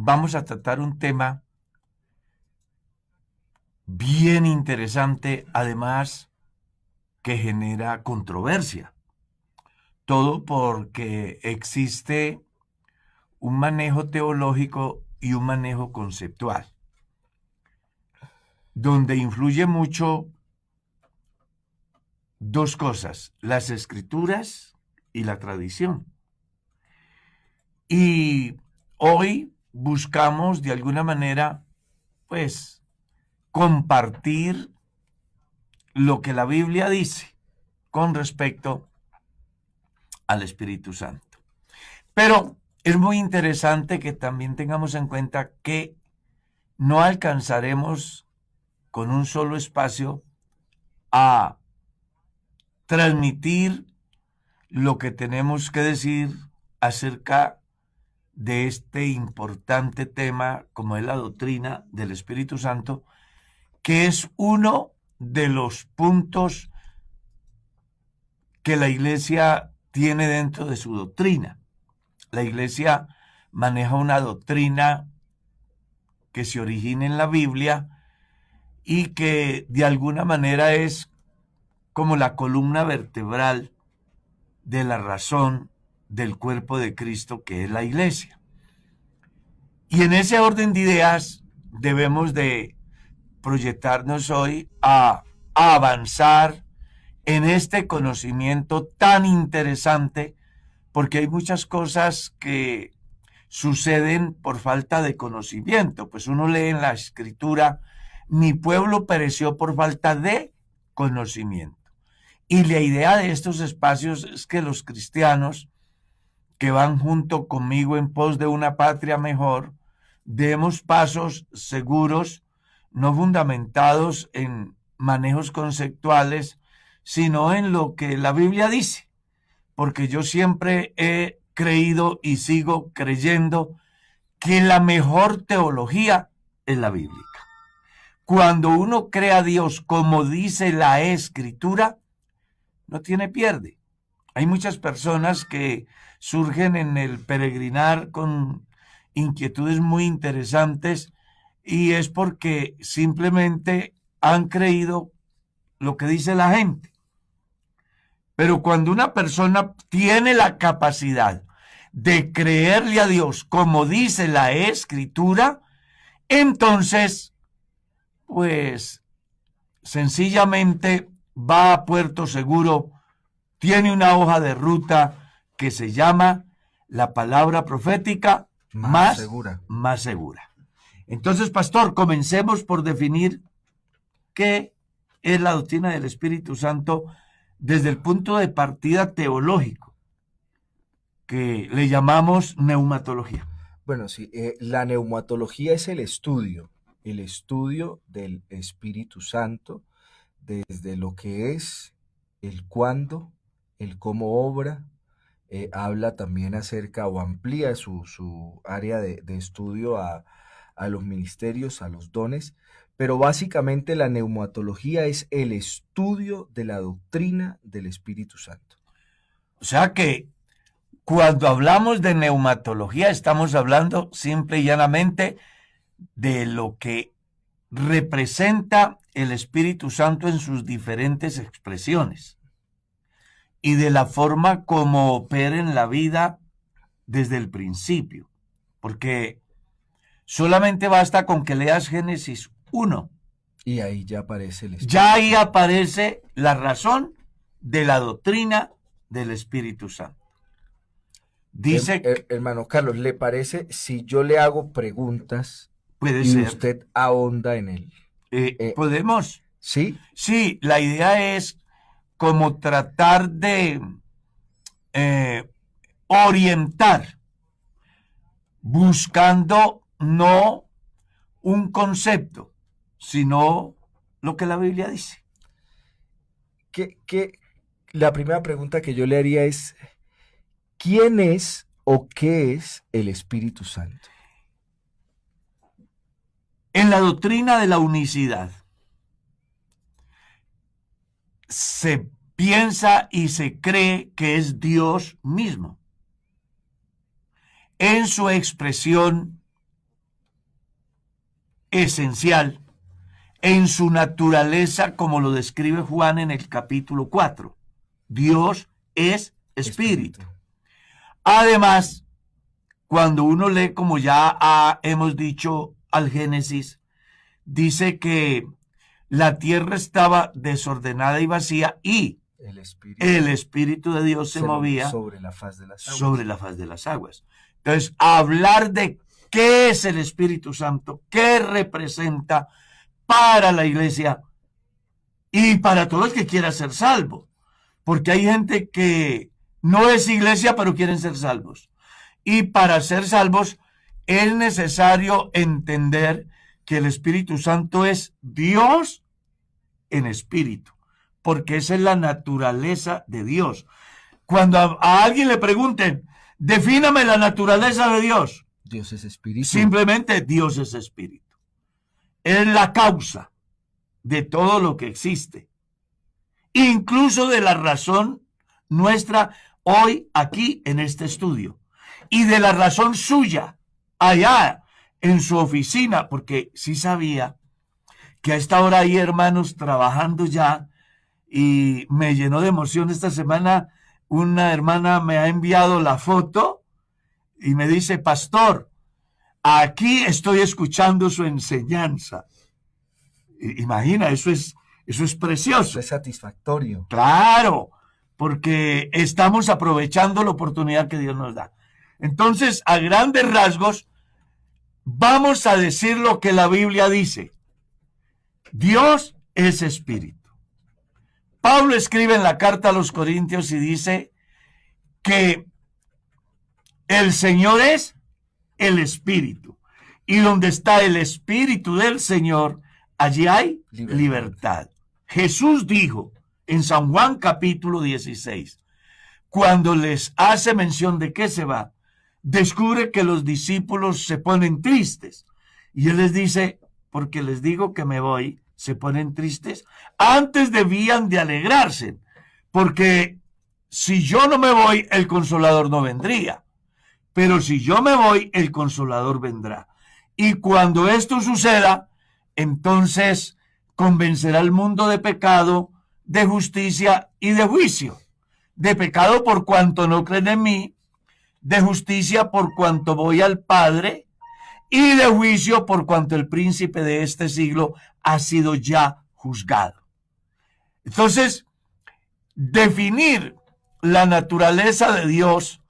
vamos a tratar un tema bien interesante, además que genera controversia. Todo porque existe un manejo teológico y un manejo conceptual, donde influye mucho dos cosas: las escrituras y la tradición. Y hoy buscamos de alguna manera, pues, compartir lo que la Biblia dice con respecto al Espíritu Santo. Pero es muy interesante que también tengamos en cuenta que no alcanzaremos con un solo espacio a transmitir lo que tenemos que decir acerca de este importante tema como es la doctrina del Espíritu Santo, que es uno de los puntos que la Iglesia tiene dentro de su doctrina. La Iglesia maneja una doctrina que se origina en la Biblia y que de alguna manera es como la columna vertebral de la razón del cuerpo de Cristo, que es la Iglesia. Y en ese orden de ideas debemos de proyectarnos hoy a avanzar en este conocimiento tan interesante, porque hay muchas cosas que suceden por falta de conocimiento. Pues uno lee en la Escritura: mi pueblo pereció por falta de conocimiento. Y la idea de estos espacios es que los cristianos que van junto conmigo en pos de una patria mejor, demos pasos seguros, no fundamentados en manejos conceptuales, sino en lo que la Biblia dice. Porque yo siempre he creído y sigo creyendo que la mejor teología es la bíblica. Cuando uno cree a Dios como dice la Escritura, no tiene pierde. Hay muchas personas que surgen en el peregrinar con inquietudes muy interesantes y es porque simplemente han creído lo que dice la gente. Pero cuando una persona tiene la capacidad de creerle a Dios como dice la Escritura, entonces, pues, sencillamente va a puerto seguro, tiene una hoja de ruta que se llama la palabra profética más segura. Entonces, pastor, comencemos por definir qué es la doctrina del Espíritu Santo desde el punto de partida teológico, que le llamamos neumatología. Bueno, sí, la neumatología es el estudio del Espíritu Santo, desde lo que es, el cuándo, el cómo obra. Habla también acerca o amplía su área de estudio a los ministerios, a los dones, pero básicamente la neumatología es el estudio de la doctrina del Espíritu Santo. O sea que cuando hablamos de neumatología estamos hablando simple y llanamente de lo que representa el Espíritu Santo en sus diferentes expresiones y de la forma como opera en la vida desde el principio, porque solamente basta con que leas Génesis 1. Y ahí ya aparece el Espíritu. Ya ahí aparece la razón de la doctrina del Espíritu Santo. Dice, hermano Carlos, ¿le parece si yo le hago preguntas puede y ser, usted ahonda en él? ¿podemos? ¿Sí? Sí, la idea es como tratar de orientar, buscando no un concepto, sino lo que la Biblia dice. La primera pregunta que yo le haría es, ¿quién es o qué es el Espíritu Santo? En la doctrina de la unicidad se piensa y se cree que es Dios mismo en su expresión esencial en su naturaleza, como lo describe Juan en el capítulo 4. Dios es espíritu. Además, cuando uno lee, como ya hemos dicho, al Génesis, dice que la tierra estaba desordenada y vacía y el Espíritu de Dios se movía sobre la faz de las aguas. Sobre la faz de las aguas. Entonces, hablar de qué es el Espíritu Santo, qué representa para la iglesia y para todos los que quieran ser salvos. Porque hay gente que no es iglesia, pero quieren ser salvos. Y para ser salvos es necesario entender que el Espíritu Santo es Dios en espíritu, porque esa es la naturaleza de Dios. Cuando a alguien le pregunten, defíname la naturaleza de Dios. Dios es espíritu. Simplemente Dios es espíritu. Es la causa de todo lo que existe, incluso de la razón nuestra hoy aquí en este estudio y de la razón suya allá en su oficina, porque sí sabía que a esta hora hay hermanos trabajando ya y me llenó de emoción esta semana. Una hermana me ha enviado la foto y me dice, pastor, aquí estoy escuchando su enseñanza. Imagina, eso es precioso. Eso es satisfactorio. Claro, porque estamos aprovechando la oportunidad que Dios nos da. Entonces, a grandes rasgos, vamos a decir lo que la Biblia dice. Dios es espíritu. Pablo escribe en la carta a los Corintios y dice que el Señor es el espíritu. Y donde está el espíritu del Señor, allí hay libertad. Jesús dijo en San Juan capítulo 16, cuando les hace mención de que se va, descubre que los discípulos se ponen tristes. Y él les dice, porque les digo que me voy, se ponen tristes. Antes debían de alegrarse, porque si yo no me voy, el Consolador no vendría. Pero si yo me voy, el Consolador vendrá. Y cuando esto suceda, entonces convencerá al mundo de pecado, de justicia y de juicio. De pecado por cuanto no creen en mí, de justicia por cuanto voy al Padre, y de juicio por cuanto el príncipe de este siglo ha sido ya juzgado. Entonces, definir la naturaleza de Dios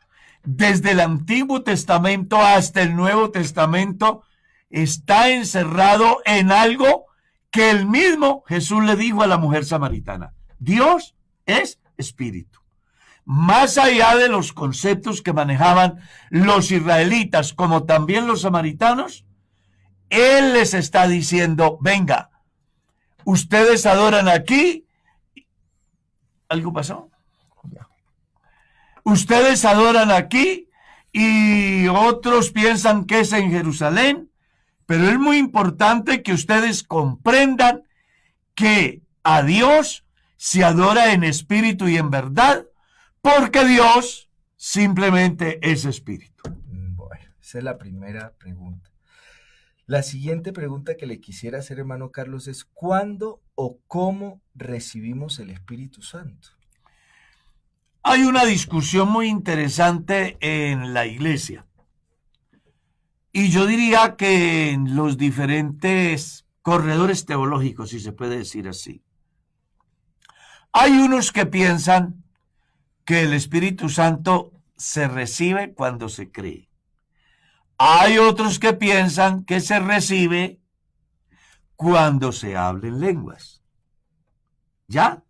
desde el Antiguo Testamento hasta el Nuevo Testamento está encerrado en algo que el mismo Jesús le dijo a la mujer samaritana. Dios es espíritu. Más allá de los conceptos que manejaban los israelitas, como también los samaritanos, Él les está diciendo, venga, ustedes adoran aquí. ¿Algo pasó? Ustedes adoran aquí y otros piensan que es en Jerusalén, pero es muy importante que ustedes comprendan que a Dios se adora en espíritu y en verdad, porque Dios simplemente es espíritu. Bueno, esa es la primera pregunta. La siguiente pregunta que le quisiera hacer, hermano Carlos, es ¿cuándo o cómo recibimos el Espíritu Santo? Hay una discusión muy interesante en la iglesia. Y yo diría que en los diferentes corredores teológicos, si se puede decir así. Hay unos que piensan que el Espíritu Santo se recibe cuando se cree. Hay otros que piensan que se recibe cuando se habla en lenguas. ¿Ya?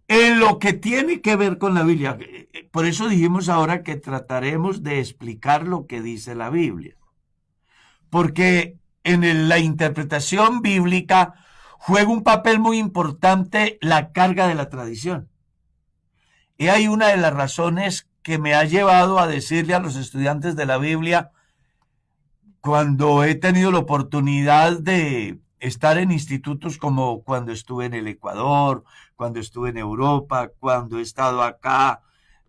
En lo que tiene que ver con la Biblia, por eso dijimos ahora que trataremos de explicar lo que dice la Biblia. Porque en la interpretación bíblica juega un papel muy importante la carga de la tradición. Y hay una de las razones que me ha llevado a decirle a los estudiantes de la Biblia, cuando he tenido la oportunidad de estar en institutos como cuando estuve en el Ecuador, cuando estuve en Europa, cuando he estado acá,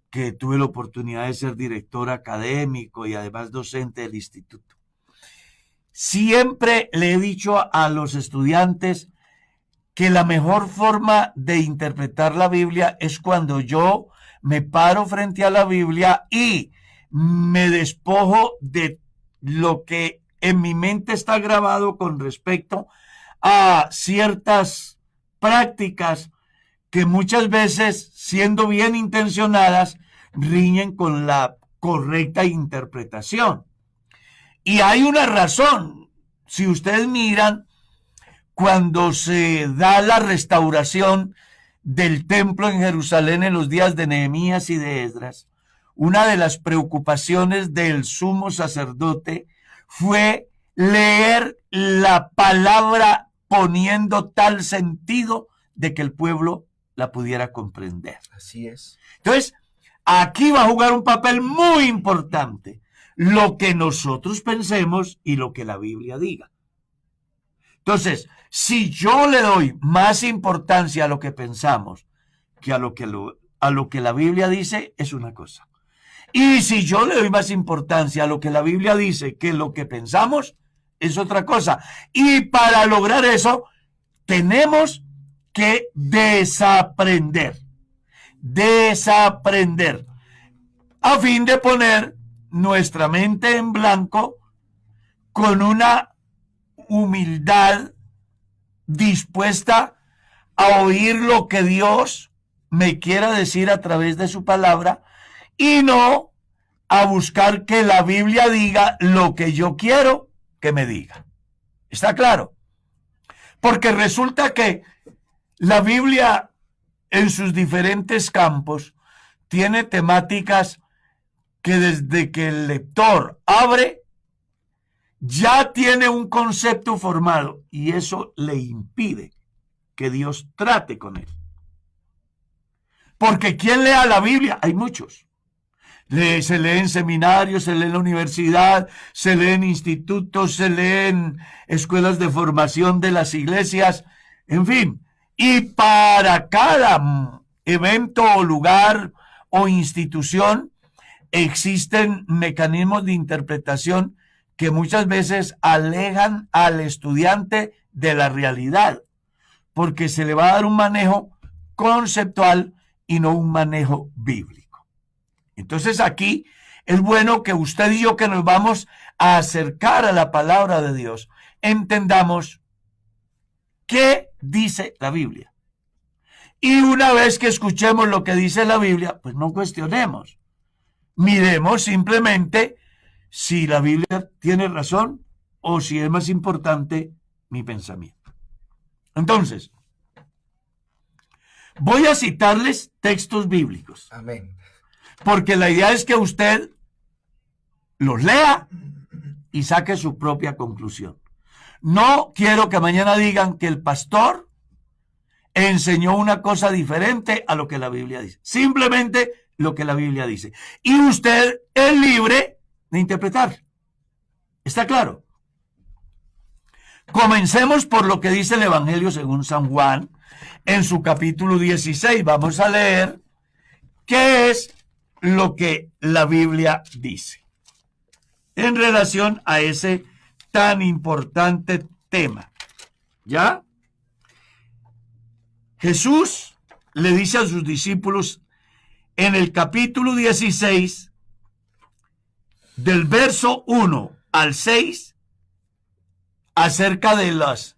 que tuve la oportunidad de ser director académico y además docente del instituto. siempre le he dicho a los estudiantes que la mejor forma de interpretar la Biblia es cuando yo me paro frente a la Biblia y me despojo de lo que en mi mente está grabado con respecto a ciertas prácticas que muchas veces, siendo bien intencionadas, riñen con la correcta interpretación. Y hay una razón. Si ustedes miran, cuando se da la restauración del templo en Jerusalén en los días de Nehemías y de Esdras, una de las preocupaciones del sumo sacerdote fue leer la palabra poniendo tal sentido de que el pueblo la pudiera comprender. Así es. Entonces, aquí va a jugar un papel muy importante lo que nosotros pensemos y lo que la Biblia diga. Entonces, si yo le doy más importancia a lo que pensamos que a lo que la Biblia dice, es una cosa. Y si yo le doy más importancia a lo que la Biblia dice que lo que pensamos, es otra cosa. Y para lograr eso, tenemos que desaprender, a fin de poner nuestra mente en blanco con una humildad dispuesta a oír lo que Dios me quiera decir a través de su palabra y no a buscar que la Biblia diga lo que yo quiero que me diga. ¿Está claro? Porque resulta que la Biblia en sus diferentes campos tiene temáticas que desde que el lector abre ya tiene un concepto formado y eso le impide que Dios trate con él. Porque ¿quién lea la Biblia? Hay muchos. Se lee en seminarios, se lee en la universidad, se lee en institutos, se lee en escuelas de formación de las iglesias, en fin. Y para cada evento o lugar o institución existen mecanismos de interpretación que muchas veces alejan al estudiante de la realidad, porque se le va a dar un manejo conceptual y no un manejo bíblico. Entonces aquí es bueno que usted y yo, que nos vamos a acercar a la palabra de Dios, entendamos qué dice la Biblia. Y una vez que escuchemos lo que dice la Biblia, pues no cuestionemos. Miremos simplemente si la Biblia tiene razón o si es más importante mi pensamiento. Entonces, voy a citarles textos bíblicos. Amén. Porque la idea es que usted los lea y saque su propia conclusión. No quiero que mañana digan que el pastor enseñó una cosa diferente a lo que la Biblia dice. Simplemente lo que la Biblia dice. Y usted es libre de interpretar. ¿Está claro? Comencemos por lo que dice el Evangelio según San Juan en su capítulo 16. Vamos a leer qué es lo que la Biblia dice en relación a ese tan importante tema. ¿Ya? Jesús le dice a sus discípulos en el capítulo 16, del verso 1 al 6, acerca de los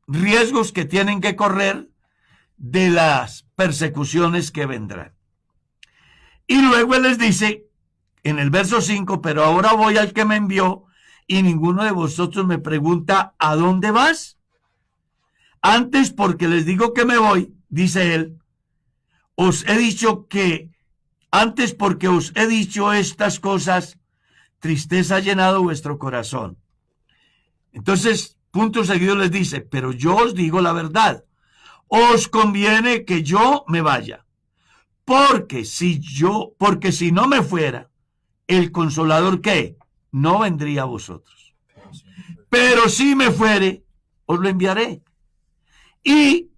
riesgos que tienen que correr de las persecuciones que vendrán. Y luego él les dice en el verso 5, pero ahora voy al que me envió y ninguno de vosotros me pregunta ¿a dónde vas? Antes, porque les digo que me voy, dice él, os he dicho que antes, porque os he dicho estas cosas, tristeza ha llenado vuestro corazón. Entonces, punto seguido les dice, pero yo os digo la verdad, os conviene que yo me vaya, porque si no me fuera, el Consolador, ¿qué? No vendría a vosotros. Pero si me fuere, os lo enviaré. Y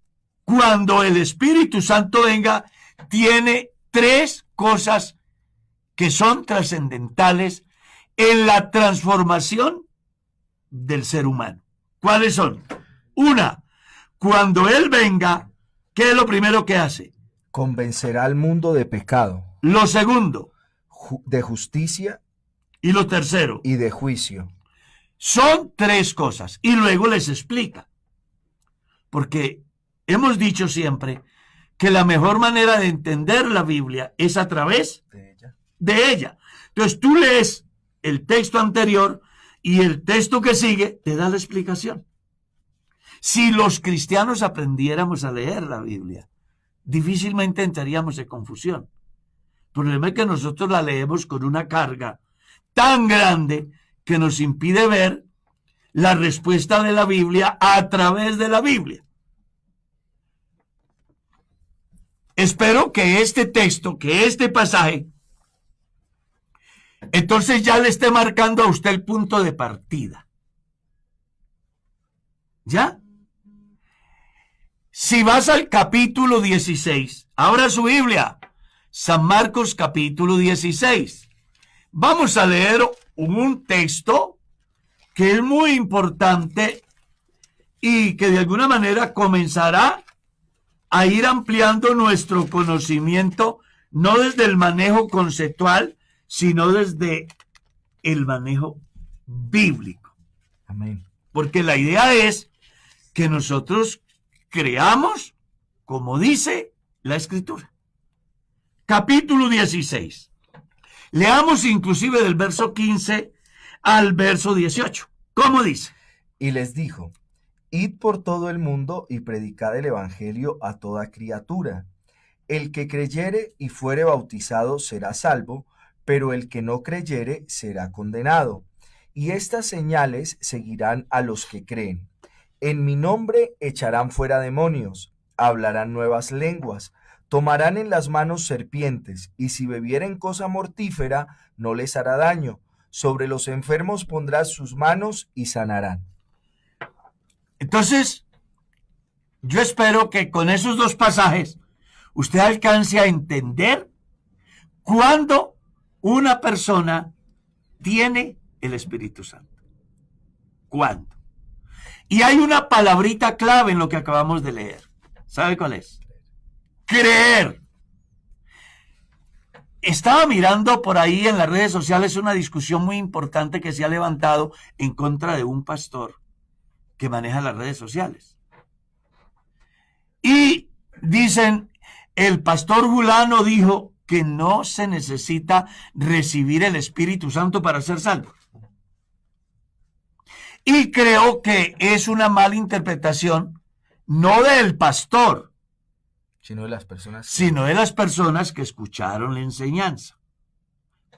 cuando el Espíritu Santo venga, tiene tres cosas que son trascendentales en la transformación del ser humano. ¿Cuáles son? Una, cuando Él venga, ¿qué es lo primero que hace? Convencerá al mundo de pecado, Lo segundo. de justicia Y lo tercero. y de juicio. Son tres cosas. Y luego les explica. Porque hemos dicho siempre que la mejor manera de entender la Biblia es a través de ella. Entonces tú lees el texto anterior y el texto que sigue te da la explicación. Si los cristianos aprendiéramos a leer la Biblia, difícilmente entraríamos en confusión. El problema es que nosotros la leemos con una carga tan grande que nos impide ver la respuesta de la Biblia a través de la Biblia. Espero que este texto, que este pasaje, entonces ya le esté marcando a usted el punto de partida. ¿Ya? Si vas al capítulo 16, abra su Biblia, San Marcos capítulo 16. Vamos a leer un texto que es muy importante y que de alguna manera comenzará a ir ampliando nuestro conocimiento, no desde el manejo conceptual, sino desde el manejo bíblico. Amén. Porque la idea es que nosotros creamos como dice la Escritura. Capítulo 16. Leamos inclusive del verso 15 al verso 18. ¿Cómo dice? Y les dijo: Id por todo el mundo y predicad el evangelio a toda criatura. El que creyere y fuere bautizado será salvo, pero el que no creyere será condenado. Y estas señales seguirán a los que creen. En mi nombre echarán fuera demonios, hablarán nuevas lenguas, tomarán en las manos serpientes, y si bebieren cosa mortífera, no les hará daño. Sobre los enfermos pondrán sus manos y sanarán. Entonces, yo espero que con esos dos pasajes usted alcance a entender cuándo una persona tiene el Espíritu Santo. ¿Cuándo? Y hay una palabrita clave en lo que acabamos de leer. ¿Sabe cuál es? Creer. Estaba mirando por ahí en las redes sociales una discusión muy importante que se ha levantado en contra de un pastor que maneja las redes sociales. Y dicen, el pastor Julano dijo que no se necesita recibir el Espíritu Santo para ser salvo. Y creo que es una mala interpretación, no del pastor, sino de las personas que escucharon la enseñanza.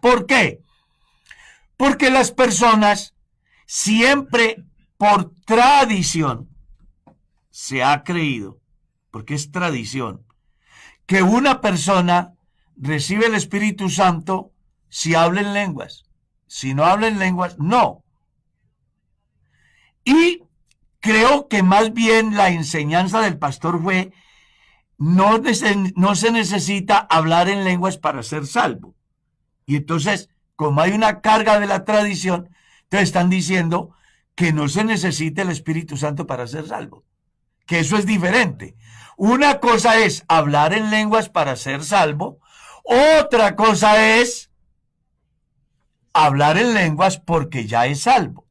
¿Por qué? Porque las personas siempre, por tradición, se ha creído, porque es tradición, que una persona recibe el Espíritu Santo si habla en lenguas. Si no habla en lenguas, no. Y creo que más bien la enseñanza del pastor fue, no se necesita hablar en lenguas para ser salvo. Y entonces, como hay una carga de la tradición, te están diciendo que no se necesita el Espíritu Santo para ser salvo. Que eso es diferente. Una cosa es hablar en lenguas para ser salvo, otra cosa es hablar en lenguas porque ya es salvo.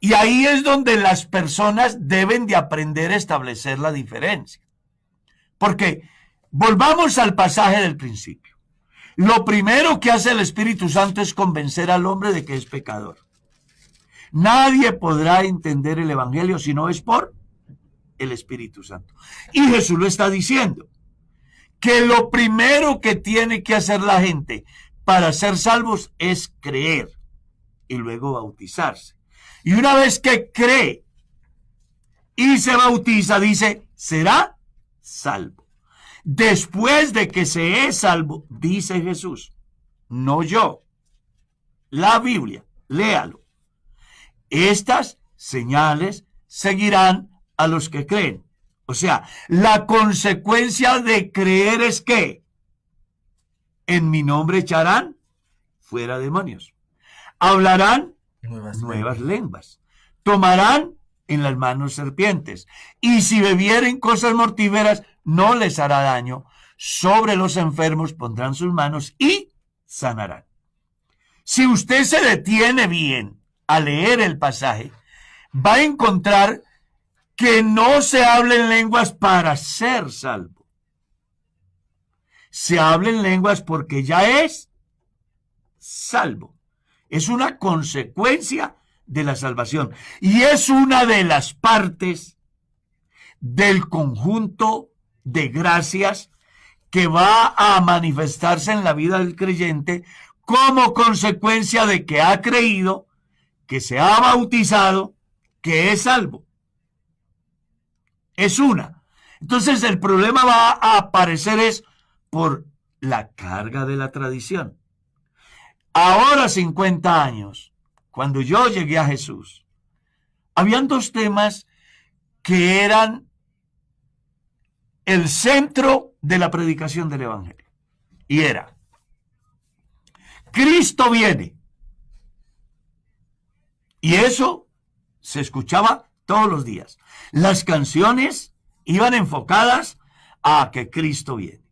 Y ahí es donde las personas deben de aprender a establecer la diferencia. Porque volvamos al pasaje del principio. Lo primero que hace el Espíritu Santo es convencer al hombre de que es pecador. Nadie podrá entender el Evangelio si no es por el Espíritu Santo. Y Jesús lo está diciendo, que lo primero que tiene que hacer la gente para ser salvos es creer y luego bautizarse. Y una vez que cree y se bautiza, dice, será salvo. Después de que se es salvo, dice Jesús, no yo, la Biblia, léalo. Estas señales seguirán a los que creen. O sea, la consecuencia de creer es que en mi nombre echarán fuera demonios. Hablarán nuevas lenguas. tomarán en las manos serpientes, y si bebieren cosas mortíferas, no les hará daño. Sobre los enfermos pondrán sus manos y sanarán. Si usted se detiene bien a leer el pasaje, va a encontrar que no se habla en lenguas para ser salvo. Se habla en lenguas porque ya es salvo. Es una consecuencia de la salvación. Y es una de las partes del conjunto de gracias que va a manifestarse en la vida del creyente como consecuencia de que ha creído, que se ha bautizado, que es salvo. Es una. Entonces el problema va a aparecer es por la carga de la tradición. Ahora, 50 años, cuando yo llegué a Jesús, habían dos temas que eran el centro de la predicación del Evangelio. Y era, Cristo viene. Y eso se escuchaba todos los días. Las canciones iban enfocadas a que Cristo viene.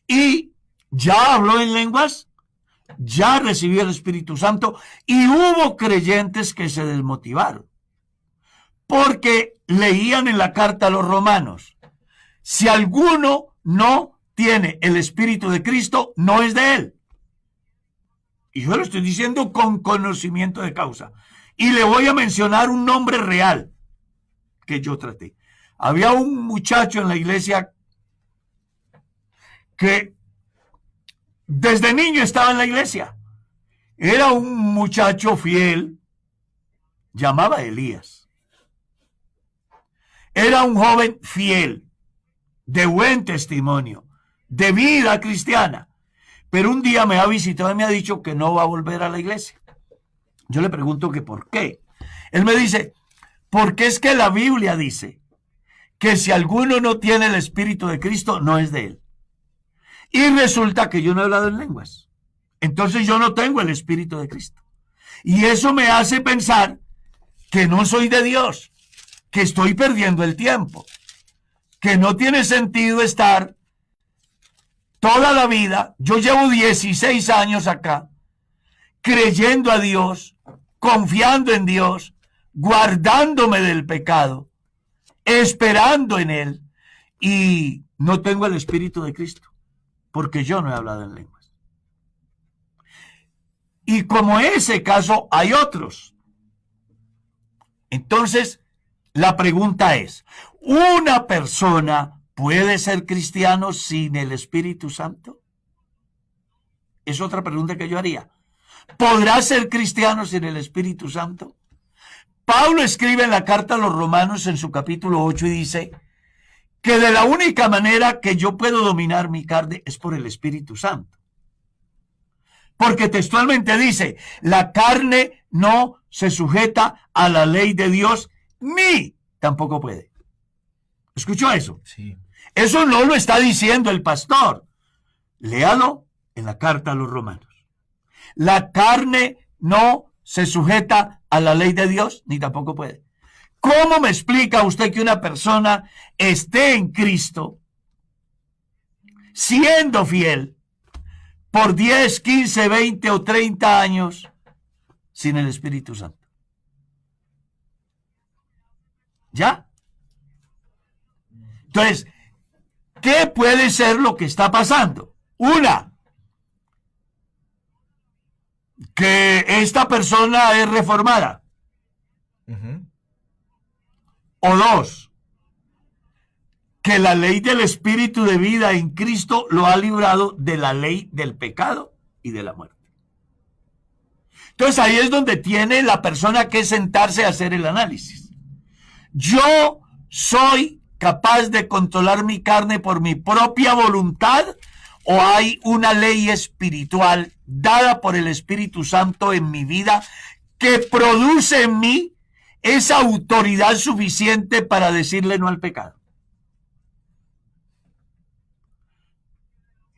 Y ya habló en lenguas, ya recibió el Espíritu Santo y hubo creyentes que se desmotivaron porque leían en la carta a los romanos: si alguno no tiene el Espíritu de Cristo, no es de él. Y yo lo estoy diciendo con conocimiento de causa. Y le voy a mencionar un nombre real que yo traté. Había un muchacho en la iglesia que desde niño estaba en la iglesia. Era un muchacho fiel, llamaba Elías. Era un joven fiel, de buen testimonio, de vida cristiana. Pero un día me ha visitado y me ha dicho que no va a volver a la iglesia. Yo le pregunto que por qué. Él me dice, porque es que la Biblia dice que si alguno no tiene el Espíritu de Cristo, no es de él. Y resulta que yo no he hablado en lenguas. Entonces yo no tengo el Espíritu de Cristo. Y eso me hace pensar que no soy de Dios, que estoy perdiendo el tiempo, que no tiene sentido estar toda la vida. Yo llevo 16 años acá, creyendo a Dios, confiando en Dios, guardándome del pecado, esperando en Él, y no tengo el Espíritu de Cristo, porque yo no he hablado en lenguas. Y como ese caso hay otros. Entonces, la pregunta es, ¿una persona puede ser cristiano sin el Espíritu Santo? Es otra pregunta que yo haría. ¿Podrá ser cristiano sin el Espíritu Santo? Pablo escribe en la carta a los Romanos en su capítulo 8 y dice que de la única manera que yo puedo dominar mi carne es por el Espíritu Santo. Porque textualmente dice, la carne no se sujeta a la ley de Dios, ni tampoco puede. ¿Escuchó eso? Sí. Eso no lo está diciendo el pastor. Léalo en la carta a los Romanos. La carne no se sujeta a la ley de Dios, ni tampoco puede. ¿Cómo me explica usted que una persona esté en Cristo, siendo fiel, por 10, 15, 20 o 30 años, sin el Espíritu Santo? ¿Ya? Entonces, ¿qué puede ser lo que está pasando? Una, que esta persona es reformada. O dos, que la ley del Espíritu de vida en Cristo lo ha librado de la ley del pecado y de la muerte. Entonces ahí es donde tiene la persona que sentarse a hacer el análisis. ¿Yo soy capaz de controlar mi carne por mi propia voluntad o hay una ley espiritual dada por el Espíritu Santo en mi vida que produce en mí esa autoridad suficiente para decirle no al pecado?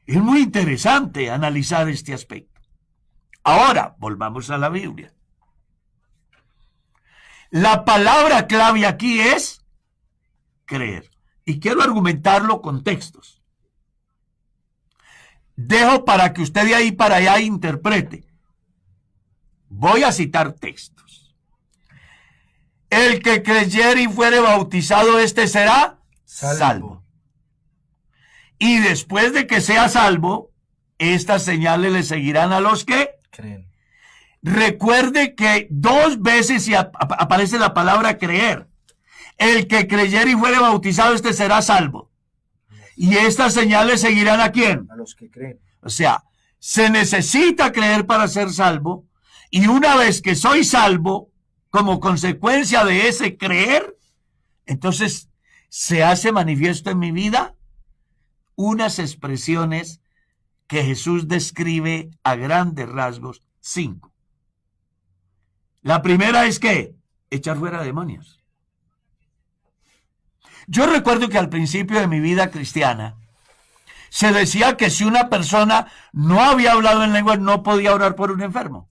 Es muy interesante analizar este aspecto. Ahora, volvamos a la Biblia. La palabra clave aquí es creer. Y quiero argumentarlo con textos. Dejo para que usted de ahí para allá interprete. Voy a citar textos. El que creyere y fuere bautizado, este será salvo. Y después de que sea salvo, estas señales le seguirán a los que creen. Recuerde que 2 veces aparece la palabra creer. El que creyere y fuere bautizado, este será salvo. Y estas señales seguirán ¿a quién? A los que creen. O sea, se necesita creer para ser salvo. Y una vez que soy salvo, como consecuencia de ese creer, entonces se hace manifiesto en mi vida unas expresiones que Jesús describe a grandes rasgos, 5. La primera es que echar fuera demonios. Yo recuerdo que al principio de mi vida cristiana se decía que si una persona no había hablado en lenguas no podía orar por un enfermo.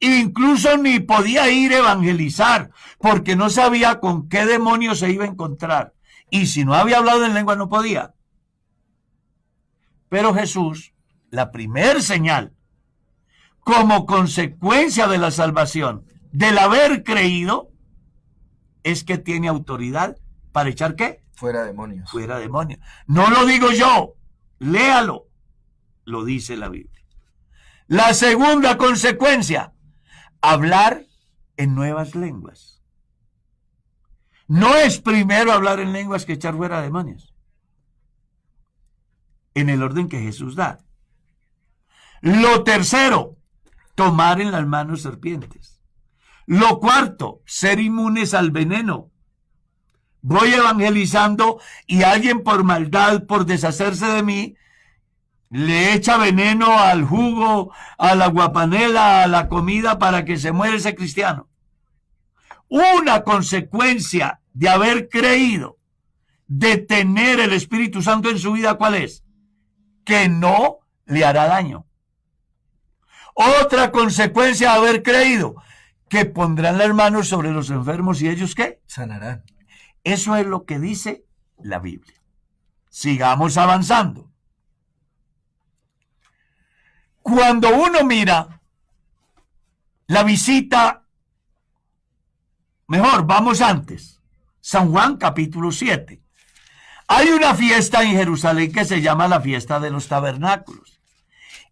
Incluso ni podía ir a evangelizar porque no sabía con qué demonio se iba a encontrar. Y si no había hablado en lengua no podía. Pero Jesús, la primer señal, como consecuencia de la salvación, del haber creído, es que tiene autoridad para echar ¿qué? Fuera demonios. Fuera demonios. No lo digo yo, léalo. Lo dice la Biblia. La segunda consecuencia, hablar en nuevas lenguas. No es primero hablar en lenguas que echar fuera demonios. En el orden que Jesús da. Lo tercero, tomar en las manos serpientes. Lo cuarto, ser inmunes al veneno. Voy evangelizando y alguien por maldad, por deshacerse de mí, le echa veneno al jugo, a la guapanela, a la comida para que se muera ese cristiano. Una consecuencia de haber creído, de tener el Espíritu Santo en su vida, ¿cuál es? Que no le hará daño. Otra consecuencia de haber creído, que pondrán las manos sobre los enfermos y ellos ¿qué? Sanarán. Eso es lo que dice la Biblia. Sigamos avanzando. Cuando uno mira la visita, mejor, vamos antes. San Juan capítulo 7. Hay una fiesta en Jerusalén que se llama la fiesta de los tabernáculos.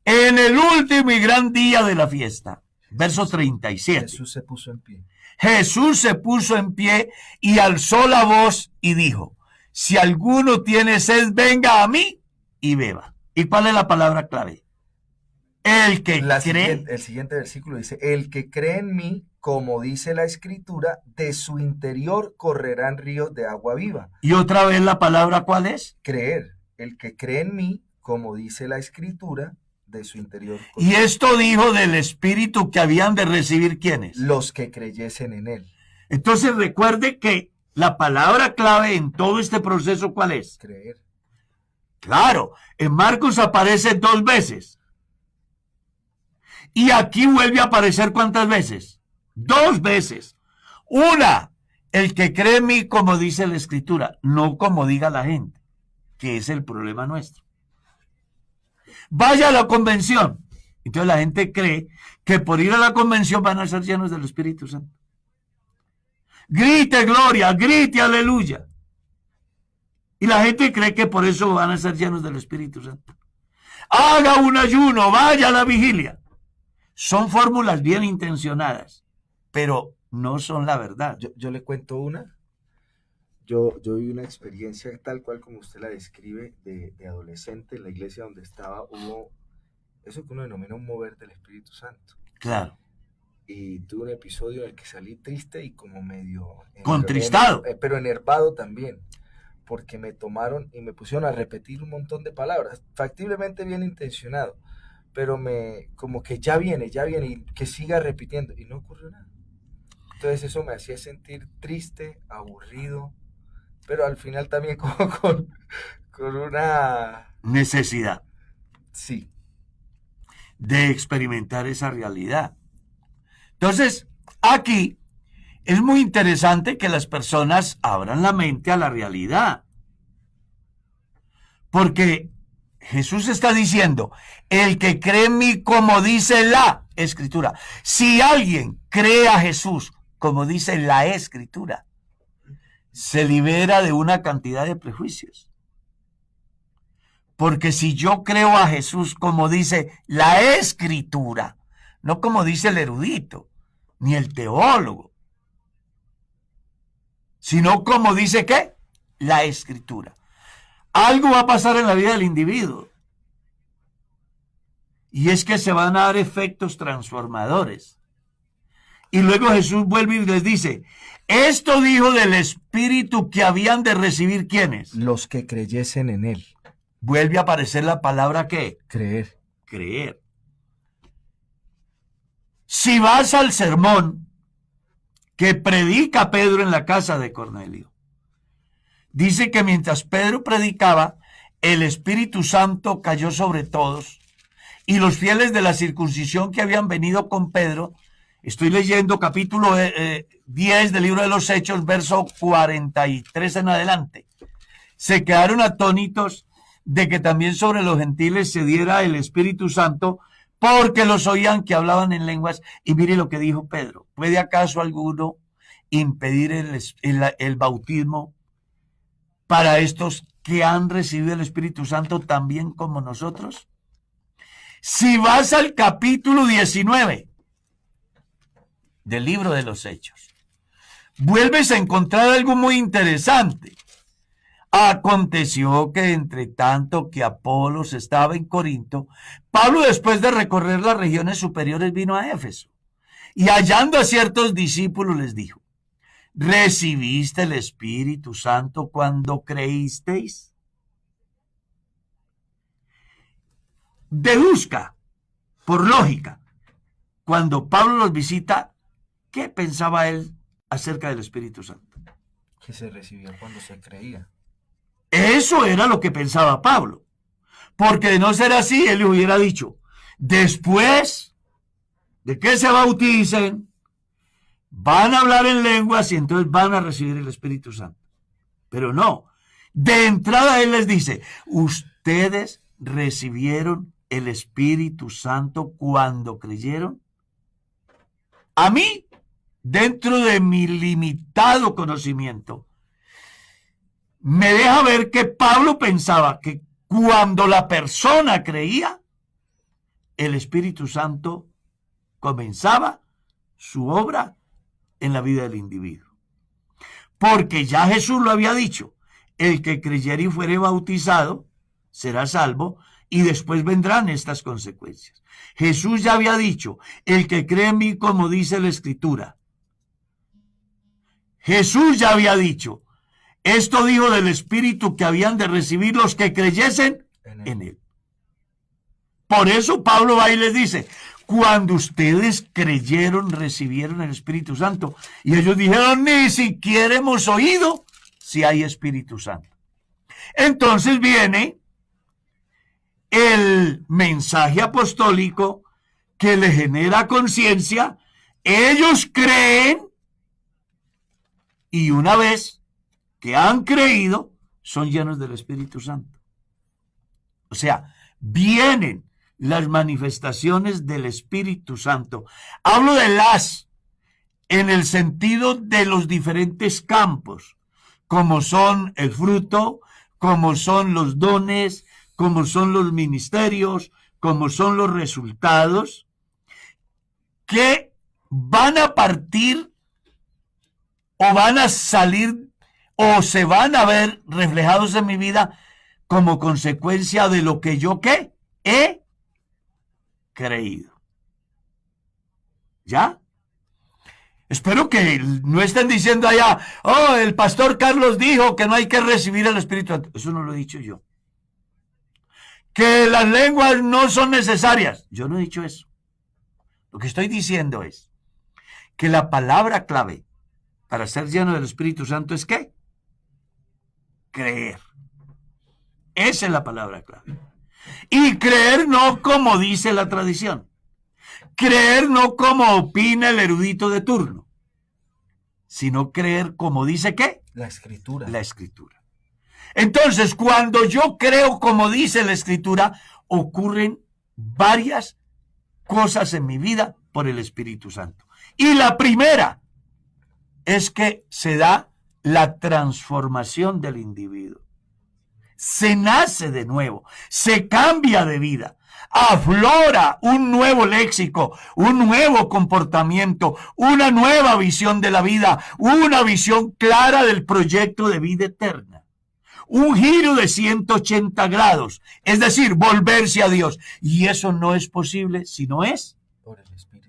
En el último y gran día de la fiesta, verso 37. Jesús se puso en pie. Jesús se puso en pie y alzó la voz y dijo, si alguno tiene sed, venga a mí y beba. ¿Y cuál es la palabra clave? El que cree. El siguiente versículo dice, el que cree en mí, como dice la Escritura, de su interior correrán ríos de agua viva. Y otra vez la palabra, ¿cuál es? Creer. El que cree en mí, como dice la Escritura, de su interior. Y esto dijo del Espíritu que habían de recibir ¿quiénes? Los que creyesen en él. Entonces recuerde que la palabra clave en todo este proceso, ¿cuál es? Creer. Claro, en Marcos aparece 2 veces. Y aquí vuelve a aparecer ¿cuántas veces? 2 veces. Una, el que cree en mí como dice la Escritura, no como diga la gente, que es el problema nuestro. Vaya a la convención. Entonces la gente cree que por ir a la convención van a ser llenos del Espíritu Santo. Grite gloria, grite aleluya. Y la gente cree que por eso van a ser llenos del Espíritu Santo. Haga un ayuno, vaya a la vigilia. Son fórmulas bien intencionadas, pero no son la verdad. Yo le cuento una. Yo viví una experiencia tal cual como usted la describe de adolescente en la iglesia donde estaba. Hubo eso que uno denomina un mover del Espíritu Santo. Claro. Y tuve un episodio en el que salí triste y como medio... Contristado. Pero enervado también, porque me tomaron y me pusieron a repetir un montón de palabras, factiblemente bien intencionado, pero como que ya viene, y que siga repitiendo, y no ocurrió nada. Entonces eso me hacía sentir triste, aburrido, pero al final también como con una... necesidad. Sí. De experimentar esa realidad. Entonces, Aquí es muy interesante que las personas abran la mente a la realidad, porque Jesús está diciendo, el que cree en mí como dice la Escritura. Si alguien cree a Jesús como dice la Escritura, se libera de una cantidad de prejuicios. Porque si yo creo a Jesús como dice la Escritura, no como dice el erudito, ni el teólogo, sino como dice ¿qué? La Escritura. Algo va a pasar en la vida del individuo. Y es que se van a dar efectos transformadores. Y luego Jesús vuelve y les dice, esto dijo del Espíritu que habían de recibir ¿quiénes? Los que creyesen en él. Vuelve a aparecer la palabra ¿qué? Creer. Creer. Si vas al sermón que predica Pedro en la casa de Cornelio, dice que mientras Pedro predicaba, el Espíritu Santo cayó sobre todos y los fieles de la circuncisión que habían venido con Pedro, estoy leyendo capítulo 10 del libro de los Hechos, verso 43 en adelante, se quedaron atónitos de que también sobre los gentiles se diera el Espíritu Santo, porque los oían que hablaban en lenguas. Y mire lo que dijo Pedro, ¿puede acaso alguno impedir el bautismo para estos que han recibido el Espíritu Santo también como nosotros? Si vas al capítulo 19 del libro de los Hechos, vuelves a encontrar algo muy interesante. Aconteció que entre tanto que Apolos estaba en Corinto, Pablo, después de recorrer las regiones superiores, vino a Éfeso y hallando a ciertos discípulos les dijo, ¿recibiste el Espíritu Santo cuando creísteis? Deduzca, por lógica, cuando Pablo los visita, ¿qué pensaba él acerca del Espíritu Santo? Que se recibía cuando se creía. Eso era lo que pensaba Pablo, porque de no ser así, él le hubiera dicho, después de que se bauticen, van a hablar en lenguas y entonces van a recibir el Espíritu Santo. Pero no, de entrada él les dice, ustedes recibieron el Espíritu Santo cuando creyeron. A mí, dentro de mi limitado conocimiento, me deja ver que Pablo pensaba que cuando la persona creía, el Espíritu Santo comenzaba su obra en la vida del individuo. Porque ya Jesús lo había dicho, el que creyere y fuere bautizado será salvo y después vendrán estas consecuencias. Jesús ya había dicho, el que cree en mí como dice la Escritura. Jesús ya había dicho, esto dijo del Espíritu que habían de recibir los que creyesen en él. Por eso Pablo va y les dice, cuando ustedes creyeron, recibieron el Espíritu Santo. Y ellos dijeron, ni siquiera hemos oído si hay Espíritu Santo. Entonces viene el mensaje apostólico que le genera conciencia. Ellos creen y una vez que han creído, son llenos del Espíritu Santo. O sea, vienen las manifestaciones del Espíritu Santo. Hablo de las, en el sentido de los diferentes campos, como son el fruto, como son los dones, como son los ministerios, como son los resultados, que van a partir o van a salir o se van a ver reflejados en mi vida como consecuencia de lo que yo ¿qué? He creído. ¿Ya? Espero que no estén diciendo allá, oh, el pastor Carlos dijo que no hay que recibir el Espíritu Santo. Eso no lo he dicho yo. Que las lenguas no son necesarias. Yo no he dicho eso. Lo que estoy diciendo es que la palabra clave para ser lleno del Espíritu Santo es ¿qué? Creer. Esa es la palabra clave. Y creer no como dice la tradición. Creer no como opina el erudito de turno, sino creer como dice ¿qué? La Escritura. La Escritura. Entonces, cuando yo creo como dice la Escritura, ocurren varias cosas en mi vida por el Espíritu Santo. Y la primera es que se da la transformación del individuo. Se nace de nuevo, se cambia de vida, aflora un nuevo léxico, un nuevo comportamiento, una nueva visión de la vida, una visión clara del proyecto de vida eterna. Un giro de 180 grados, es decir, volverse a Dios. Y eso no es posible si no es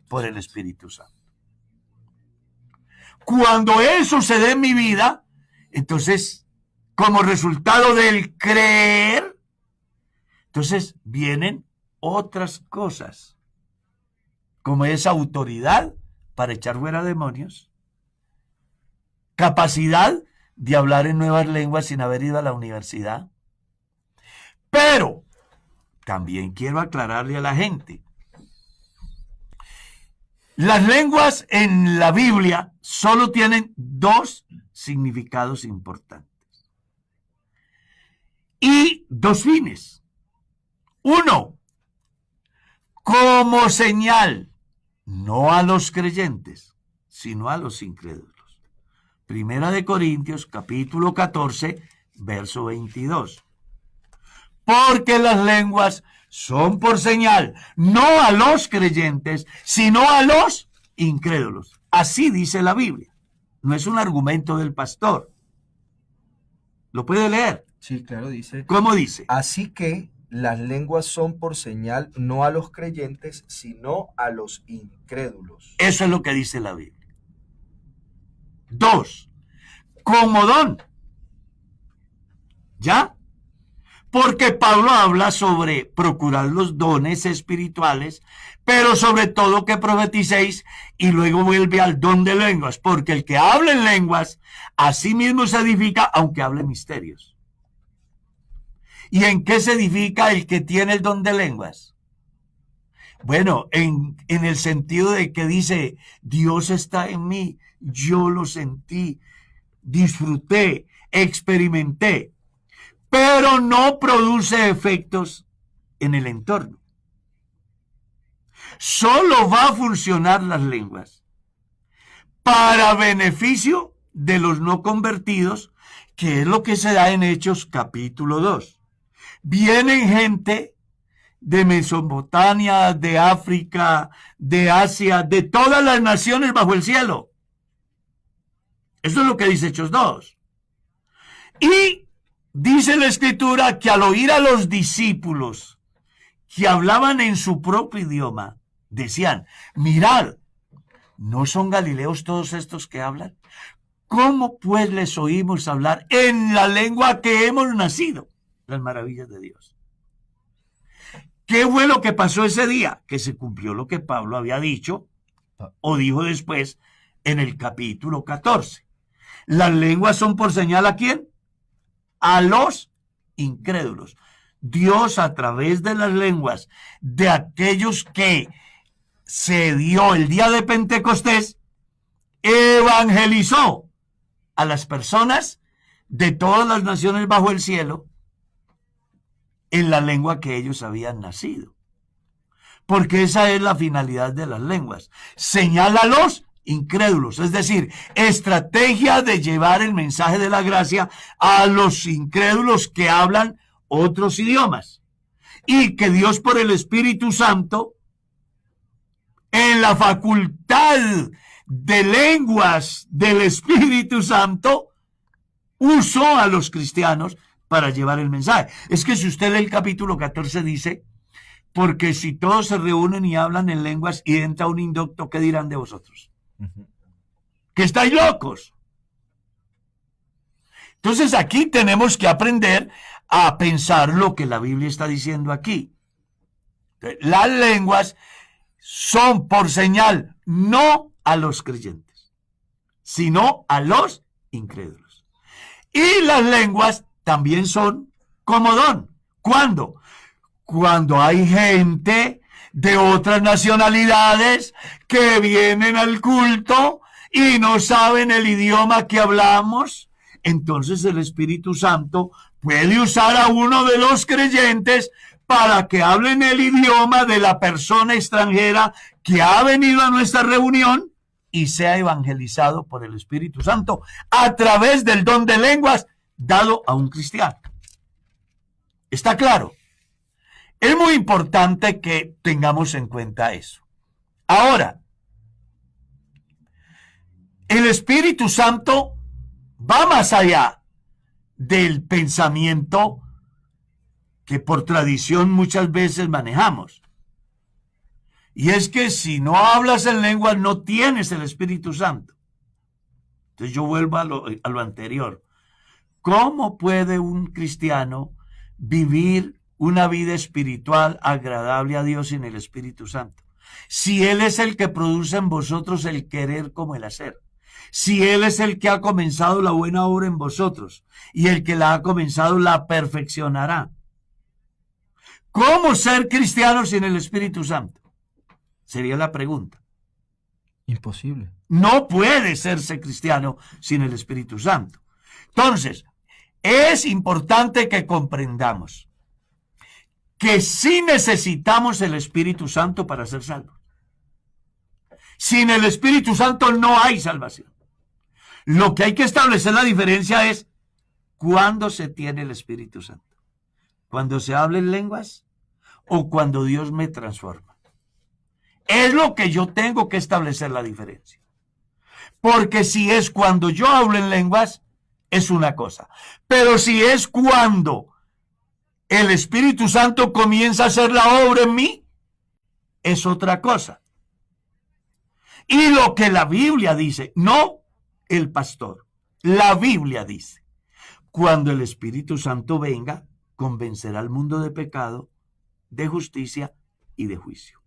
por el Espíritu Santo. Cuando eso se dé en mi vida, entonces, como resultado del creer, entonces vienen otras cosas, como esa autoridad para echar fuera demonios, capacidad de hablar en nuevas lenguas sin haber ido a la universidad. Pero también quiero aclararle a la gente, las lenguas en la Biblia solo tienen dos significados importantes y dos fines. Uno, como señal, no a los creyentes, sino a los incrédulos. Primera de Corintios, capítulo 14, verso 22. Porque las lenguas son por señal, no a los creyentes, sino a los incrédulos. Así dice la Biblia. No es un argumento del pastor. ¿Lo puede leer? Sí, claro, dice. ¿Cómo dice? Así que las lenguas son por señal, no a los creyentes, sino a los incrédulos. Eso es lo que dice la Biblia. Dos, como don. ¿Ya? Porque Pablo habla sobre procurar los dones espirituales, pero sobre todo que profeticéis, y luego vuelve al don de lenguas, porque el que habla en lenguas, a sí mismo se edifica, aunque hable misterios. ¿Y en qué se edifica el que tiene el don de lenguas? Bueno, en el sentido de que dice, Dios está en mí, yo lo sentí, disfruté, experimenté, pero no produce efectos en el entorno. Solo va a funcionar las lenguas para beneficio de los no convertidos, que es lo que se da en Hechos capítulo 2. Vienen gente de Mesopotamia, de África, de Asia, de todas las naciones bajo el cielo. Eso es lo que dice Hechos 2. Y dice la Escritura que al oír a los discípulos que hablaban en su propio idioma, decían, mirad, ¿no son galileos todos estos que hablan? ¿Cómo pues les oímos hablar en la lengua que hemos nacido? Las maravillas de Dios. ¿Qué fue lo que pasó ese día? Que se cumplió lo que Pablo había dicho, o dijo después, en el capítulo 14. Las lenguas son por señal ¿a quién? A los incrédulos. Dios, a través de las lenguas de aquellos que se dio el día de Pentecostés, evangelizó a las personas de todas las naciones bajo el cielo en la lengua que ellos habían nacido. Porque esa es la finalidad de las lenguas. Señala a los incrédulos, es decir, estrategia de llevar el mensaje de la gracia a los incrédulos que hablan otros idiomas. Y que Dios por el Espíritu Santo, en la facultad de lenguas del Espíritu Santo, usó a los cristianos para llevar el mensaje. Es que si usted lee el capítulo 14 dice, porque si todos se reúnen y hablan en lenguas y entra un indocto, ¿qué dirán de vosotros? Que estáis locos. Entonces aquí tenemos que aprender a pensar lo que la Biblia está diciendo aquí. Las lenguas son por señal no a los creyentes, sino a los incrédulos. Y las lenguas también son como don. ¿Cuándo? Cuando hay gente de otras nacionalidades que vienen al culto y no saben el idioma que hablamos. Entonces el Espíritu Santo puede usar a uno de los creyentes para que hablen el idioma de la persona extranjera que ha venido a nuestra reunión y sea evangelizado por el Espíritu Santo a través del don de lenguas dado a un cristiano. ¿Está claro? Es muy importante que tengamos en cuenta eso. Ahora, el Espíritu Santo va más allá del pensamiento que por tradición muchas veces manejamos. Y es que si no hablas en lenguas, no tienes el Espíritu Santo. Entonces yo vuelvo a lo anterior. ¿Cómo puede un cristiano vivir una vida espiritual agradable a Dios sin el Espíritu Santo? Si Él es el que produce en vosotros el querer como el hacer. Si Él es el que ha comenzado la buena obra en vosotros y el que la ha comenzado la perfeccionará. ¿Cómo ser cristiano sin el Espíritu Santo? Sería la pregunta. Imposible. No puede serse cristiano sin el Espíritu Santo. Entonces, es importante que comprendamos que sí necesitamos el Espíritu Santo para ser salvos. Sin el Espíritu Santo no hay salvación. Lo que hay que establecer la diferencia es cuándo se tiene el Espíritu Santo. ¿Cuando se habla en lenguas o cuando Dios me transforma? Es lo que yo tengo que establecer la diferencia. Porque si es cuando yo hablo en lenguas, es una cosa. Pero si es cuando el Espíritu Santo comienza a hacer la obra en mí, es otra cosa. Y lo que la Biblia dice, no el pastor, la Biblia dice, cuando el Espíritu Santo venga, convencerá al mundo de pecado, de justicia y de juicio.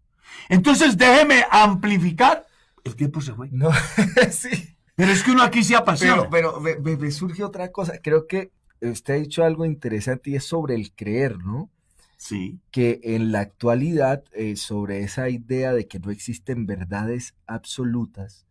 Entonces déjeme amplificar. El tiempo se fue. No, sí. Pero es que uno aquí se apasiona. Pero me surge otra cosa. Creo que usted ha dicho algo interesante y es sobre el creer, ¿no? Sí. Que en la actualidad, sobre esa idea de que no existen verdades absolutas,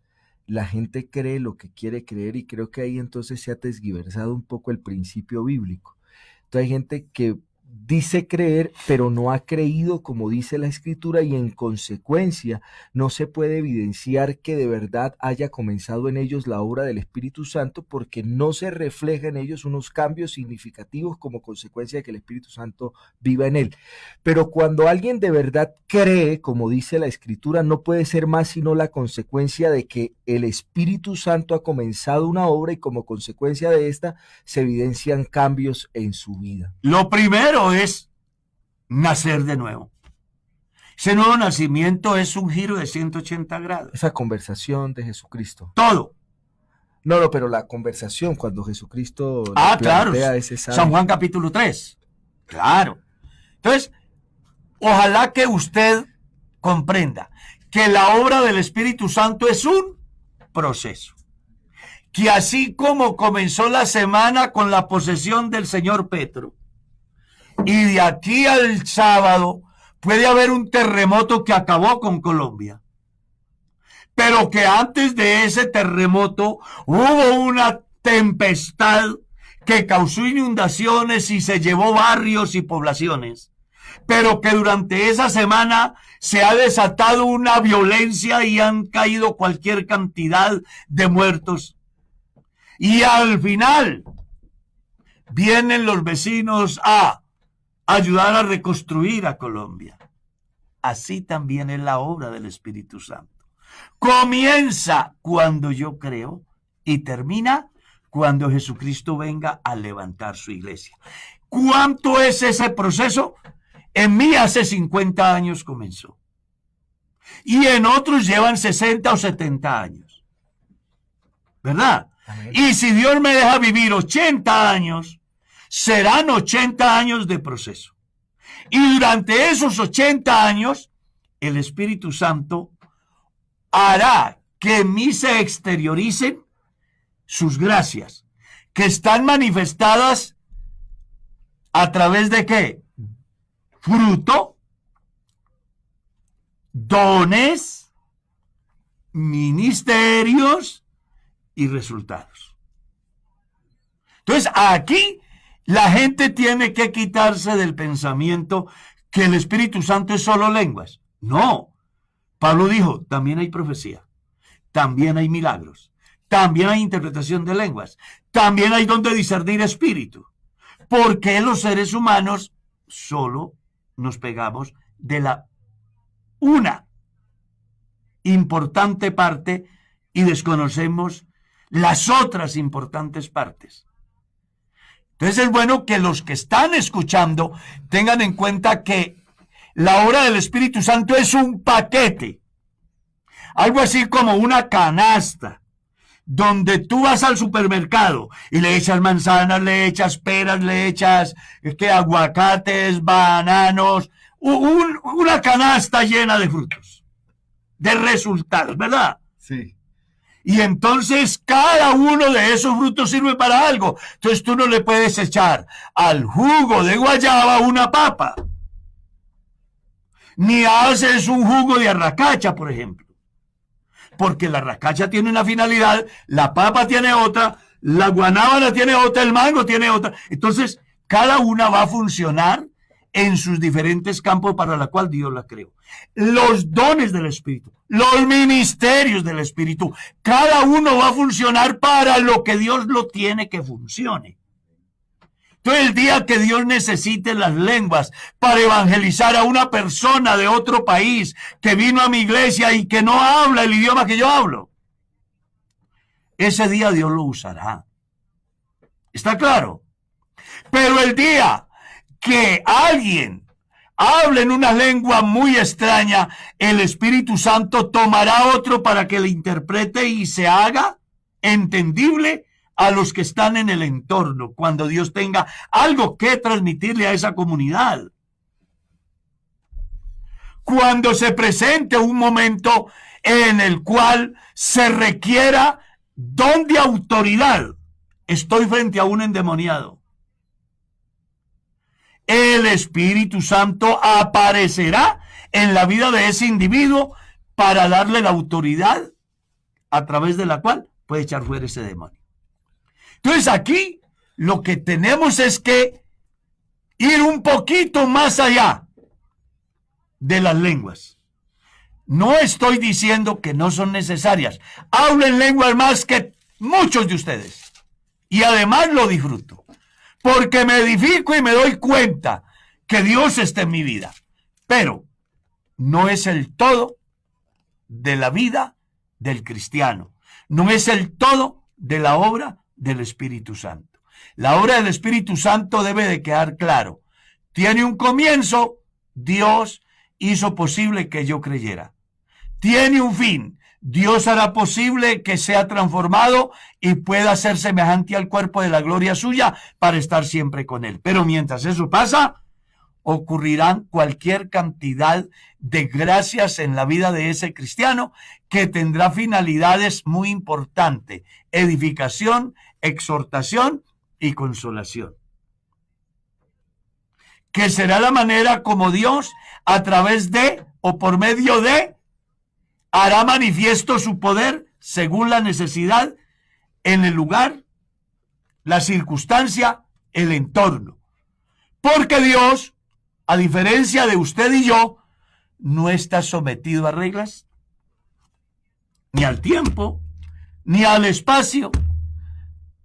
la gente cree lo que quiere creer y creo que ahí entonces se ha tergiversado un poco el principio bíblico. Entonces hay gente que dice creer, pero no ha creído como dice la Escritura y en consecuencia no se puede evidenciar que de verdad haya comenzado en ellos la obra del Espíritu Santo porque no se refleja en ellos unos cambios significativos como consecuencia de que el Espíritu Santo viva en él. Pero cuando alguien de verdad cree, como dice la Escritura, no puede ser más sino la consecuencia de que el Espíritu Santo ha comenzado una obra y como consecuencia de esta se evidencian cambios en su vida. Lo primero es nacer de nuevo. Ese nuevo nacimiento es un giro de 180 grados. Esa conversación de Jesucristo. Todo. No, pero la conversación cuando Jesucristo claro. ese San Juan capítulo 3. Claro. Entonces, ojalá que usted comprenda que la obra del Espíritu Santo es un proceso. Que así como comenzó la semana con la posesión del señor Petro, y de aquí al sábado puede haber un terremoto que acabó con Colombia. Pero que antes de ese terremoto hubo una tempestad que causó inundaciones y se llevó barrios y poblaciones. Pero que durante esa semana se ha desatado una violencia y han caído cualquier cantidad de muertos. Y al final vienen los vecinos a ayudar a reconstruir a Colombia. Así también es la obra del Espíritu Santo. Comienza cuando yo creo y termina cuando Jesucristo venga a levantar su iglesia. ¿Cuánto es ese proceso? En mí hace 50 años comenzó. Y en otros llevan 60 o 70 años. ¿Verdad? Amén. Y si Dios me deja vivir 80 años, serán 80 años de proceso. Y durante esos 80 años, el Espíritu Santo hará que en mí se exterioricen sus gracias, que están manifestadas a través de ¿qué? Fruto, dones, ministerios y resultados. Entonces, aquí la gente tiene que quitarse del pensamiento que el Espíritu Santo es solo lenguas. No. Pablo dijo, también hay profecía, también hay milagros, también hay interpretación de lenguas, también hay don de discernir espíritu. Porque los seres humanos solo nos pegamos de la una importante parte y desconocemos las otras importantes partes. Entonces es bueno que los que están escuchando tengan en cuenta que la obra del Espíritu Santo es un paquete, algo así como una canasta, donde tú vas al supermercado y le echas manzanas, le echas peras, le echas aguacates, bananos, una canasta llena de frutos, de resultados, ¿verdad? Sí. Y entonces cada uno de esos frutos sirve para algo. Entonces tú no le puedes echar al jugo de guayaba una papa, ni haces un jugo de arracacha, por ejemplo. Porque la arracacha tiene una finalidad, la papa tiene otra, la guanábana tiene otra, el mango tiene otra. Entonces, cada una va a funcionar en sus diferentes campos para la cual Dios la creó. Los dones del Espíritu, los ministerios del Espíritu, cada uno va a funcionar para lo que Dios lo tiene que funcione. Entonces, el día que Dios necesite las lenguas para evangelizar a una persona de otro país que vino a mi iglesia y que no habla el idioma que yo hablo, ese día Dios lo usará. ¿Está claro? Pero el día que alguien hable en una lengua muy extraña, el Espíritu Santo tomará otro para que le interprete y se haga entendible a los que están en el entorno, cuando Dios tenga algo que transmitirle a esa comunidad. Cuando se presente un momento en el cual se requiera don de autoridad, estoy frente a un endemoniado, el Espíritu Santo aparecerá en la vida de ese individuo para darle la autoridad a través de la cual puede echar fuera ese demonio. Entonces aquí lo que tenemos es que ir un poquito más allá de las lenguas. No estoy diciendo que no son necesarias. Hablen lenguas más que muchos de ustedes. Y además lo disfruto. Porque me edifico y me doy cuenta que Dios está en mi vida. Pero no es el todo de la vida del cristiano. No es el todo de la obra del Espíritu Santo. La obra del Espíritu Santo debe de quedar claro. Tiene un comienzo, Dios hizo posible que yo creyera. Tiene un fin, Dios hará posible que sea transformado y pueda ser semejante al cuerpo de la gloria suya para estar siempre con él. Pero mientras eso pasa, ocurrirán cualquier cantidad de gracias en la vida de ese cristiano que tendrá finalidades muy importantes: edificación, exhortación y consolación. Que será la manera como Dios, a través de o por medio de, hará manifiesto su poder según la necesidad en el lugar, la circunstancia, el entorno. Porque Dios, a diferencia de usted y yo, no está sometido a reglas, ni al tiempo, ni al espacio.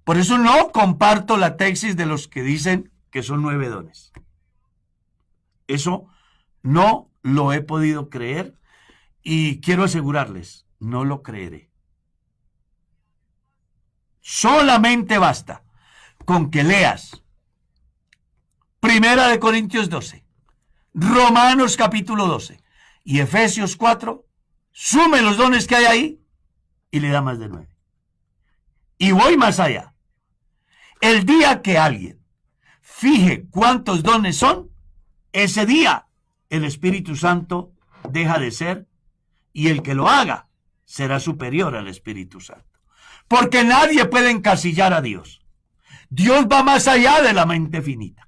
Por eso no comparto la tesis de los que dicen que son 9 dones. Eso no lo he podido creer y quiero asegurarles, no lo creeré. Solamente basta con que leas 1 Corintios 12, Romanos capítulo 12 y Efesios 4, sume los dones que hay ahí y le da más de 9. Y voy más allá. El día que alguien fije cuántos dones son, ese día el Espíritu Santo deja de ser y el que lo haga será superior al Espíritu Santo. Porque nadie puede encasillar a Dios. Dios va más allá de la mente finita.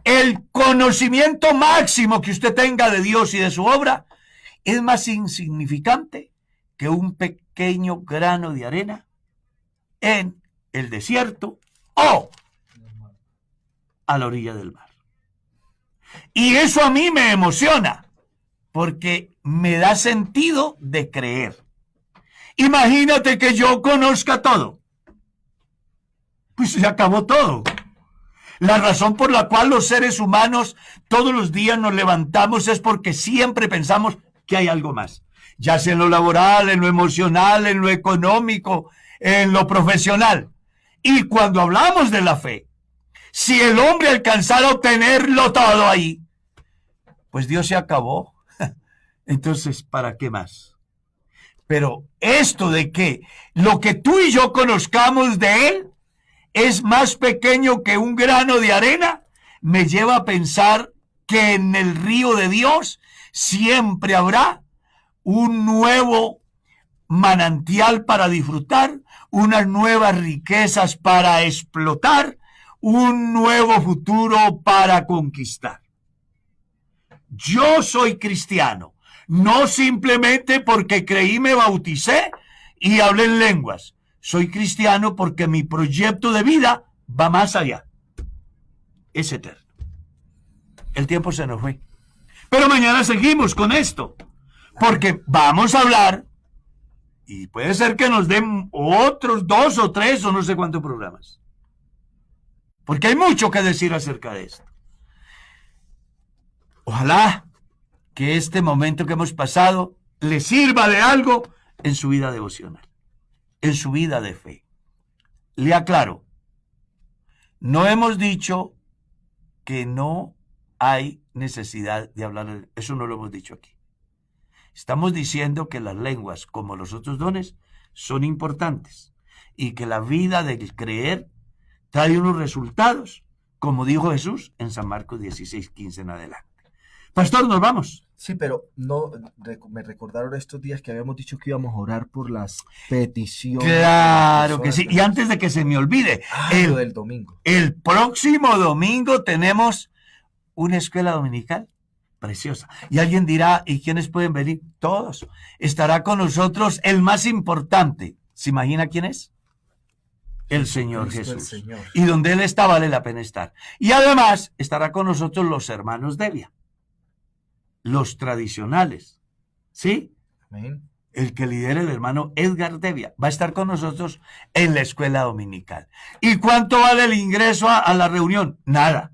El conocimiento máximo que usted tenga de Dios y de su obra es más insignificante que un pequeño grano de arena en el desierto o a la orilla del mar. Y eso a mí me emociona, porque me da sentido de creer. Imagínate que yo conozca todo. Pues se acabó todo. La razón por la cual los seres humanos todos los días nos levantamos es porque siempre pensamos que hay algo más. Ya sea en lo laboral, en lo emocional, en lo económico, en lo profesional. Y cuando hablamos de la fe, si el hombre alcanzara a obtenerlo todo ahí, pues Dios se acabó. Entonces, ¿para qué más? Pero esto de que lo que tú y yo conozcamos de Él es más pequeño que un grano de arena, me lleva a pensar que en el río de Dios siempre habrá un nuevo manantial para disfrutar, unas nuevas riquezas para explotar, un nuevo futuro para conquistar. Yo soy cristiano, no simplemente porque creí, me bauticé y hablé en lenguas. Soy cristiano porque mi proyecto de vida va más allá. Es eterno. El tiempo se nos fue. Pero mañana seguimos con esto, porque vamos a hablar, y puede ser que nos den otros 2 o 3 o no sé cuántos programas. Porque hay mucho que decir acerca de esto. Ojalá que este momento que hemos pasado le sirva de algo en su vida devocional, en su vida de fe. Le aclaro, no hemos dicho que no hay necesidad de hablar, eso no lo hemos dicho aquí. Estamos diciendo que las lenguas, como los otros dones, son importantes y que la vida del creer trae unos resultados, como dijo Jesús en San Marcos 16:15 en adelante. Pastor, nos vamos. Sí, pero no me recordaron estos días que habíamos dicho que íbamos a orar por las peticiones. Claro que sí. Y antes de que se me olvide, lo del domingo. El próximo domingo tenemos una escuela dominical preciosa. Y alguien dirá, ¿y quiénes pueden venir? Todos. Estará con nosotros el más importante. ¿Se imagina quién es? El Señor Cristo, Jesús. El Señor. Y donde Él está vale la pena estar. Y además estará con nosotros los hermanos Devia. Los tradicionales, ¿sí? Amén. El que lidera el hermano Edgar Devia va a estar con nosotros en la escuela dominical. ¿Y cuánto vale el ingreso a la reunión? Nada.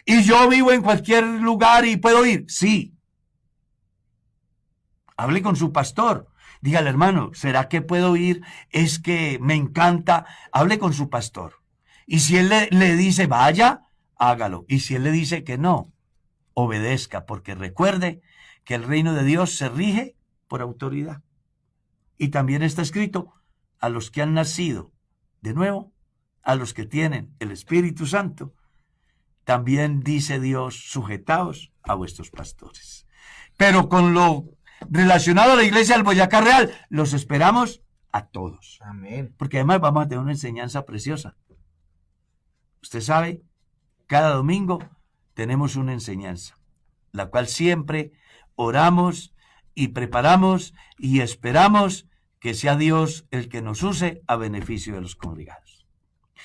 ¿Y yo vivo en cualquier lugar y puedo ir? Sí. Hable con su pastor. Dígale, hermano, ¿será que puedo ir? Es que me encanta. Hable con su pastor. Y si él le dice, vaya, hágalo. Y si él le dice que no, obedezca, porque recuerde que el reino de Dios se rige por autoridad. Y también está escrito, a los que han nacido de nuevo, a los que tienen el Espíritu Santo, también dice Dios, sujetaos a vuestros pastores. Pero con lo relacionado a la iglesia del Boyacá Real, los esperamos a todos. Amén. Porque además vamos a tener una enseñanza preciosa. Usted sabe, cada domingo tenemos una enseñanza, la cual siempre oramos y preparamos y esperamos que sea Dios el que nos use a beneficio de los congregados.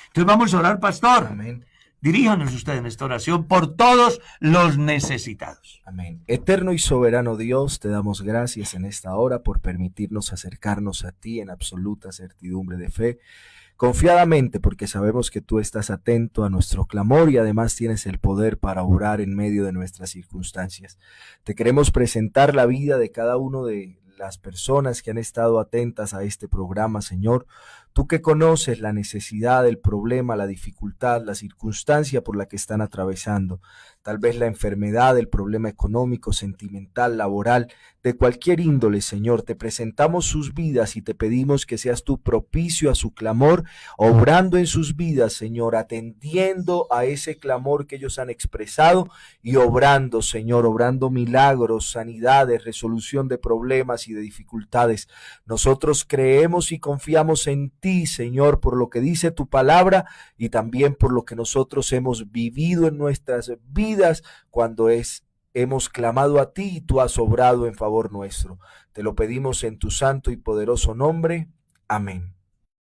Entonces vamos a orar, pastor. Amén. Diríjanos usted en esta oración por todos los necesitados. Amén. Eterno y soberano Dios, te damos gracias en esta hora por permitirnos acercarnos a ti en absoluta certidumbre de fe, confiadamente, porque sabemos que tú estás atento a nuestro clamor y además tienes el poder para obrar en medio de nuestras circunstancias. Te queremos presentar la vida de cada uno de las personas que han estado atentas a este programa, Señor. Tú que conoces la necesidad, el problema, la dificultad, la circunstancia por la que están atravesando, tal vez la enfermedad, el problema económico, sentimental, laboral, de cualquier índole, Señor, te presentamos sus vidas y te pedimos que seas tú propicio a su clamor, obrando en sus vidas, Señor, atendiendo a ese clamor que ellos han expresado y obrando, Señor, obrando milagros, sanidades, resolución de problemas y de dificultades. Nosotros creemos y confiamos en ti, Señor, por lo que dice tu palabra y también por lo que nosotros hemos vivido en nuestras vidas cuando es hemos clamado a ti y tú has obrado en favor nuestro. Te lo pedimos en tu santo y poderoso nombre. Amén.